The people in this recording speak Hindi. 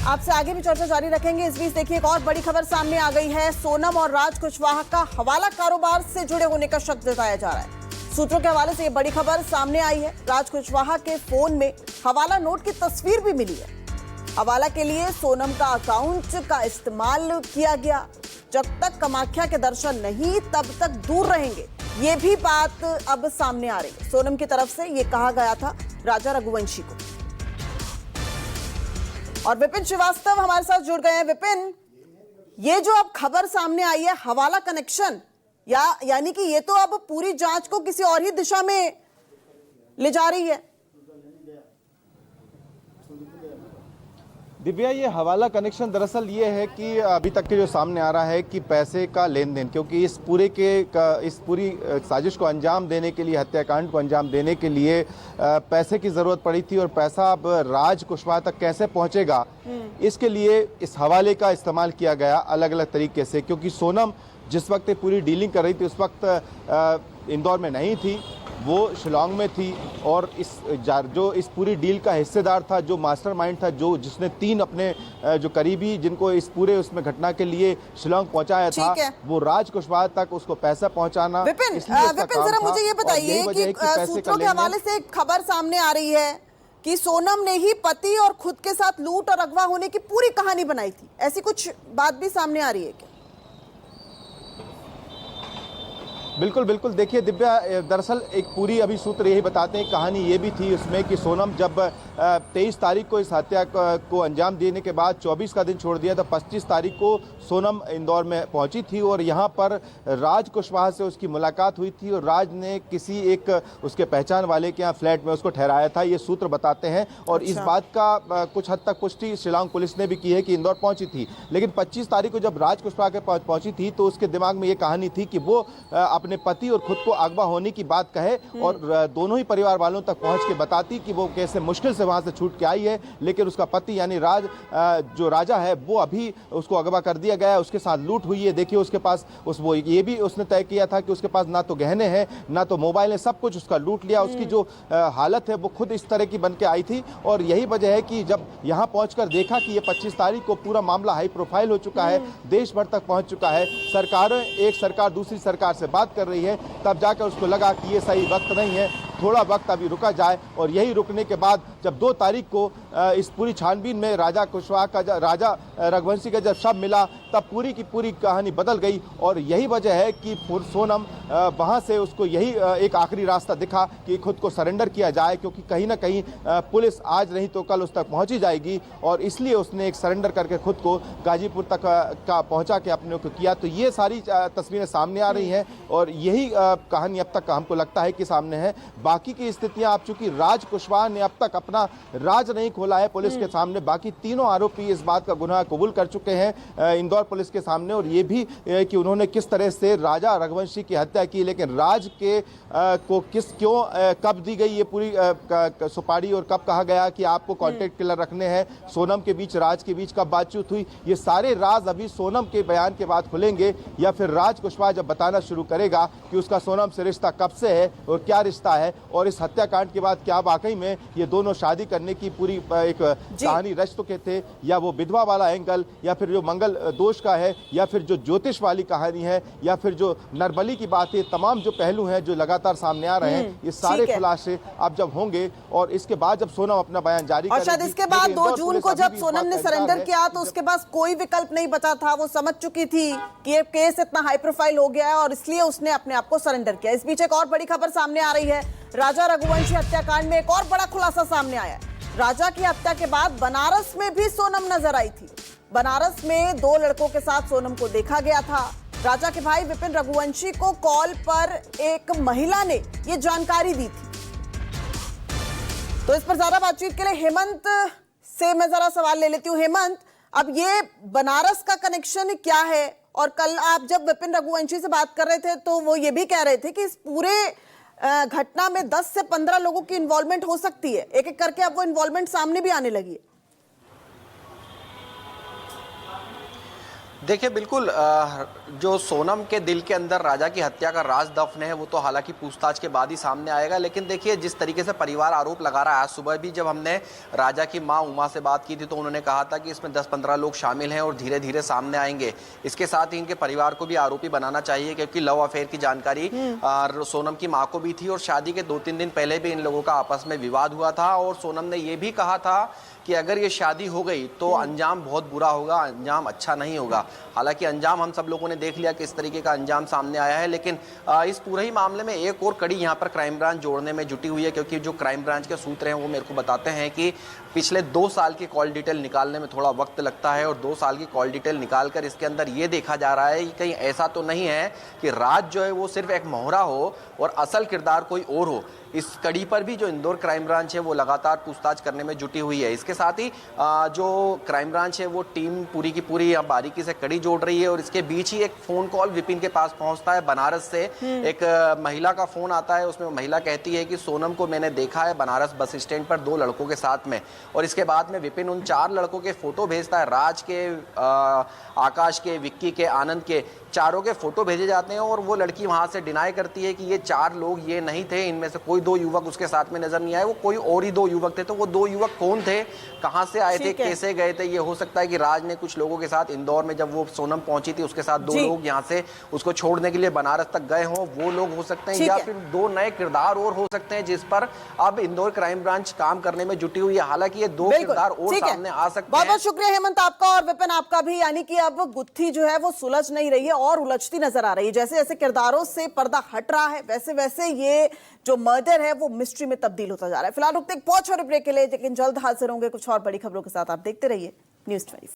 आपसे आगे भी चर्चा जारी रखेंगे। इस बीच देखिए एक और बड़ी खबर सामने आ गई है। सोनम और राज कुशवाहा का हवाला कारोबार से जुड़े होने का शक जताया जा रहा है। सूत्रों के हवाले से ये बड़ी खबर सामने आई है। राज कुशवाहा के फोन में हवाला नोट की तस्वीर भी मिली है। हवाला के लिए सोनम का अकाउंट का इस्तेमाल किया गया। जब तक कामाख्या के दर्शन नहीं तब तक दूर रहेंगे, ये भी बात अब सामने आ रही है। सोनम की तरफ से ये कहा गया था राजा रघुवंशी को। और विपिन श्रीवास्तव हमारे साथ जुड़ गए हैं। विपिन, ये जो अब खबर सामने आई है हवाला कनेक्शन, यानी कि ये तो अब पूरी जांच को किसी और ही दिशा में ले जा रही है। दिव्या, ये हवाला कनेक्शन दरअसल ये है कि अभी तक के जो सामने आ रहा है कि पैसे का लेन देन, क्योंकि इस पूरी साजिश को अंजाम देने के लिए, हत्याकांड को अंजाम देने के लिए पैसे की जरूरत पड़ी थी। और पैसा अब राज कुशवाहा तक कैसे पहुंचेगा, इसके लिए इस हवाले का इस्तेमाल किया गया अलग अलग तरीके से। क्योंकि सोनम जिस वक्त पूरी डीलिंग कर रही थी उस वक्त इंदौर में नहीं थी, वो शिलांग में थी। और जो इस पूरी डील का हिस्सेदार था, जो मास्टरमाइंड था, जिसने 3 अपने जो करीबी जिनको इस पूरे उसमें घटना के लिए शिलांग पहुंचाया था, वो राज कुशवाहा तक उसको पैसा पहुंचाना। विपिन जरा मुझे ये बताइए कि सूत्रों के हवाले से एक खबर सामने आ रही है कि सोनम ने ही पति और खुद के साथ लूट और अगवा होने की पूरी कहानी बनाई थी। ऐसी कुछ बात भी सामने आ रही है क्या? बिल्कुल बिल्कुल। देखिए दिव्या, दरअसल एक पूरी अभी सूत्र यही बताते हैं, कहानी ये भी थी उसमें कि सोनम जब 23 तारीख को इस हत्या को अंजाम देने के बाद 24 का दिन छोड़ दिया था, 25 तारीख को सोनम इंदौर में पहुंची थी और यहाँ पर राज कुशवाहा से उसकी मुलाकात हुई थी। और राज ने किसी एक उसके पहचान वाले के यहाँ फ्लैट में उसको ठहराया था, ये सूत्र बताते हैं। और इस बात का कुछ हद तक पुष्टि शिलांग पुलिस ने भी की है कि इंदौर पहुंची थी। लेकिन 25 तारीख को जब राज कुशवाहा के पास पहुंची थी तो उसके दिमाग में ये कहानी थी कि वो अपने पति और खुद को अगवा होने की बात कहे और दोनों ही परिवार वालों तक पहुंच के बताती कि वो कैसे मुश्किल से वहां से छूट के आई है। लेकिन उसका पति यानी राज, जो राजा है, वो अभी उसको अगवा कर दिया गया है, उसके साथ लूट हुई है। देखिए उसके पास वो ये भी उसने तय किया था कि उसके पास ना तो गहने हैं ना तो मोबाइल है, सब कुछ उसका लूट लिया। उसकी जो हालत है वो खुद इस तरह की बन के आई थी। और यही वजह है कि जब यहाँ पहुंचकर देखा कि ये 25 तारीख को पूरा मामला हाई प्रोफाइल हो चुका है, देश भर तक पहुंच चुका है, एक सरकार दूसरी सरकार से बात कर रही है, तब जाकर उसको लगा कि ये सही वक्त नहीं है, थोड़ा वक्त अभी रुका जाए। और यही रुकने के बाद जब 2 तारीख को इस पूरी छानबीन में राजा रघुवंशी का जब शव मिला, तब पूरी की पूरी कहानी बदल गई। और यही वजह है कि सोनम वहां से उसको यही एक आखिरी रास्ता दिखा कि खुद को सरेंडर किया जाए, क्योंकि कहीं ना कहीं पुलिस आज नहीं तो कल उस तक पहुंची जाएगी। और इसलिए उसने एक सरेंडर करके खुद को गाजीपुर तक का पहुंचा के अपने को किया। तो ये सारी तस्वीरें सामने आ रही हैं और यही कहानी अब तक हमको लगता है कि सामने है। बाकी की स्थितियां, आप चूंकि राज कुशवाहा ने अब तक अपना राज नहीं खोला है पुलिस के सामने, बाकी तीनों आरोपी इस बात का गुनाह कबूल कर चुके हैं इंदौर पुलिस के सामने। और ये भी कि उन्होंने किस तरह से राजा रघुवंशी की हत्या की, लेकिन राज के को कब दी गई ये पूरी सुपारी और कब कहा गया कि आपको कॉन्टेक्ट किलर रखने हैं, सोनम के बीच राज के बीच कब बातचीत हुई, ये सारे राज अभी सोनम के बयान के बाद खुलेंगे। या फिर राज कुशवाहा जब बताना शुरू करेगा कि उसका सोनम से रिश्ता कब से है और क्या रिश्ता है, और इस हत्याकांड के बाद क्या वाकई में ये दोनों शादी करने की पूरी एक कहानी रच चुके थे, या वो विधवा वाला एंगल, या फिर जो मंगल दोष का है, या फिर जो ज्योतिष वाली कहानी है, या फिर जो नरबली की बात है, तमाम जो पहलू हैं जो लगातार सामने आ रहे हैं, ये सारे खुलासे अब जब होंगे और इसके बाद जब सोनम अपना बयान जारी और शायद इसके बाद 2 जून को जब सोनम ने सरेंडर किया तो उसके पास कोई विकल्प नहीं बचा था। वो समझ चुकी थी कि ये केस इतना हाई प्रोफाइल हो गया है और इसलिए उसने अपने आप को सरेंडर किया। इस बीच एक और बड़ी खबर सामने आ रही है। राजा रघुवंशी हत्याकांड में एक और बड़ा खुलासा सामने आया है। राजा की हत्या के बाद बनारस में भी सोनम नजर आई थी। बनारस में 2 लड़कों के साथ सोनम को देखा गया था। राजा के भाई विपिन रघुवंशी को कॉल पर एक महिला ने यह जानकारी दी थी। तो इस पर ज्यादा बातचीत के लिए हेमंत से मैं जरा सवाल ले लेती हूँ। हेमंत, अब ये बनारस का कनेक्शन क्या है? और कल आप जब विपिन रघुवंशी से बात कर रहे थे तो वो ये भी कह रहे थे कि इस पूरे घटना में 10 से 15 लोगों की इन्वॉल्वमेंट हो सकती है। एक एक करके अब वो इन्वॉल्वमेंट सामने भी आने लगी है। देखिए बिल्कुल जो सोनम के दिल के अंदर राजा की हत्या का राज दफन है वो तो हालांकि पूछताछ के बाद ही सामने आएगा, लेकिन देखिए जिस तरीके से परिवार आरोप लगा रहा है, आज सुबह भी जब हमने राजा की मां उमा से बात की थी तो उन्होंने कहा था कि इसमें 10-15 लोग शामिल हैं और धीरे धीरे सामने आएंगे। इसके साथ ही इनके परिवार को भी आरोपी बनाना चाहिए, क्योंकि लव अफेयर की जानकारी सोनम की माँ को भी थी और शादी के 2-3 दिन पहले भी इन लोगों का आपस में विवाद हुआ था और सोनम ने यह भी कहा था कि अगर ये शादी हो गई तो अंजाम बहुत बुरा होगा, अंजाम अच्छा नहीं होगा। हालांकि अंजाम हम सब लोगों ने देख लिया किस तरीके का अंजाम सामने आया है, लेकिन इस पूरे ही मामले में एक और कड़ी यहाँ पर क्राइम ब्रांच जोड़ने में जुटी हुई है, क्योंकि जो क्राइम ब्रांच के सूत्र हैं वो मेरे को बताते हैं कि पिछले 2 साल की कॉल डिटेल निकालने में थोड़ा वक्त लगता है और 2 साल की कॉल डिटेल निकालकर इसके अंदर ये देखा जा रहा है कि कहीं ऐसा तो नहीं है कि राज जो है वो सिर्फ एक मोहरा हो और असल किरदार कोई और हो। इस कड़ी पर भी जो इंदौर क्राइम ब्रांच है वो लगातार पूछताछ करने में जुटी हुई है। इसके साथ ही जो क्राइम ब्रांच है वो टीम पूरी की पूरी बारीकी से कड़ी जोड़ रही है और इसके बीच ही एक फोन कॉल विपिन के पास पहुंचता है बनारस से। एक महिला का फोन आता है, उसमें महिला कहती है कि सोनम को मैंने देखा है बनारस बस स्टैंड पर 2 लड़कों के साथ में, और इसके बाद में विपिन उन 4 लड़कों के फोटो भेजता है। राज के, आकाश के, विक्की के, आनंद के, चारों के फोटो भेजे जाते हैं और वो लड़की वहां से डिनाई करती है कि ये 4 लोग ये नहीं थे, इनमें से कोई 2 युवक उसके साथ में नजर नहीं आए, वो कोई और ही 2 युवक थे। तो वो 2 युवक कौन थे, कहां से आए थे, कैसे गए थे? ये हो सकता है कि राज ने कुछ लोगों के साथ इंदौर में जब वो सोनम पहुंची थी उसके साथ 2 लोग यहाँ से उसको छोड़ने के लिए बनारस तक गए हों, वो लोग हो सकते हैं, या फिर 2 नए किरदार और हो सकते हैं जिस पर अब इंदौर क्राइम ब्रांच काम करने में जुटी हुई है। हालांकि ये 2 किरदार और सामने आ सकते हैं। बहुत बहुत शुक्रिया हेमंत आपका और विपिन आपका भी। यानी कि अब गुत्थी जो है वो सुलझ नहीं रही है और उलझती नजर आ रही है। जैसे जैसे किरदारों से पर्दा हट रहा है वैसे वैसे ये जो मर्डर है वो मिस्ट्री में तब्दील होता जा रहा है। फिलहाल रुकते एक बहुत छोटे ब्रेक के लिए, लेकिन जल्द हाजिर होंगे कुछ और बड़ी खबरों के साथ। आप देखते रहिए News 24।